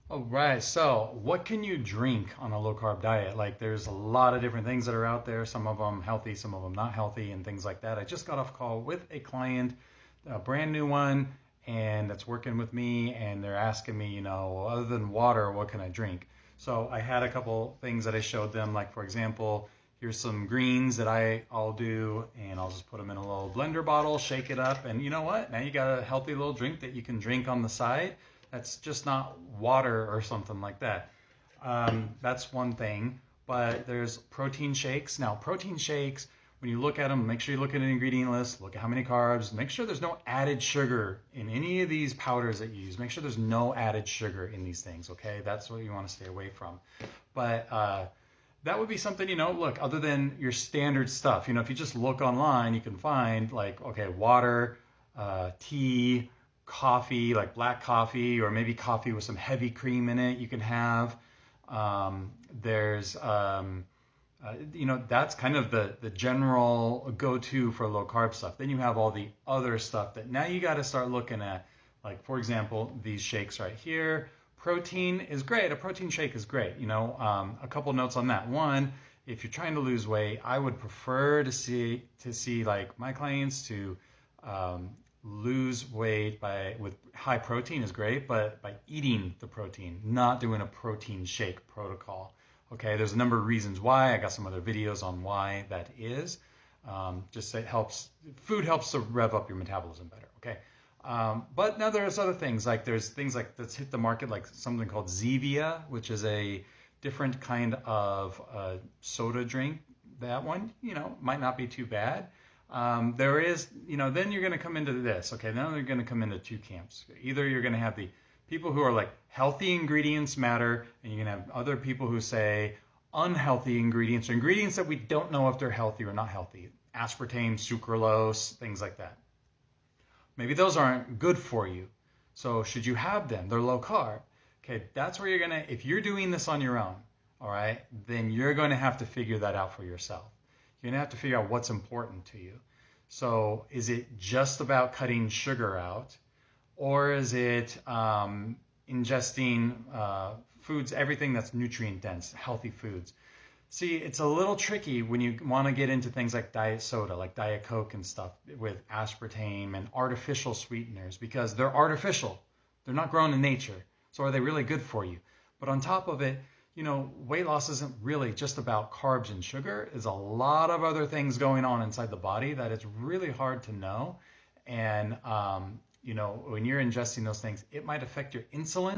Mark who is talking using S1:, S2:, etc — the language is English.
S1: All right, so what can you drink on a low carb diet? Like, there's a lot of different things that are out there, some of them healthy, some of them not healthy, and things like that. I just got off a call with a client, a brand new one, and that's working with me, and they're asking me, well, other than water, what can I drink? So I had a couple things that I showed them, like, for example, here's some greens that I'll do, and I'll just put them in a little blender bottle, shake it up, and you know what? Now you got a healthy little drink that you can drink on the side. That's just not water or something like that. That's one thing. But there's protein shakes. Now, protein shakes, when you look at them, make sure you look at an ingredient list, look at how many carbs, make sure there's no added sugar in any of these powders that you use. Make sure there's no added sugar in these things, okay? That's what you want to stay away from. But that would be something, look, other than your standard stuff, if you just look online, you can find like, okay, water, tea, coffee, like black coffee, or maybe coffee with some heavy cream in it, you can have. There's, that's kind of the general go-to for low carb stuff. Then you have all the other stuff that now you got to start looking at, like, for example, these shakes right here. Protein is great. A protein shake is great. A couple notes on that. One, if you're trying to lose weight, I would prefer to see like my clients to lose weight with high protein is great, but by eating the protein, not doing a protein shake protocol. Okay, there's a number of reasons why. I got some other videos on why that is. Just it helps. Food helps to rev up your metabolism better. Okay. But now there's other things, like there's things like that's hit the market, like something called Zevia, which is a different kind of soda drink. That one, might not be too bad. There is, then you're going to come into this. Okay, now you're going to come into two camps. Either you're going to have the people who are like healthy ingredients matter, and you're going to have other people who say unhealthy ingredients, or ingredients that we don't know if they're healthy or not healthy. Aspartame, sucralose, things like that. Maybe those aren't good for you. So should you have them? They're low carb. Okay, that's where you're going to, if you're doing this on your own, all right, then you're going to have to figure that out for yourself. You're going to have to figure out what's important to you. So is it just about cutting sugar out, or is it ingesting foods, everything that's nutrient dense, healthy foods? See, it's a little tricky when you want to get into things like diet soda, like Diet Coke and stuff with aspartame and artificial sweeteners, because they're artificial. They're not grown in nature. So are they really good for you? But on top of it, weight loss isn't really just about carbs and sugar. There's a lot of other things going on inside the body that it's really hard to know. And, when you're ingesting those things, it might affect your insulin.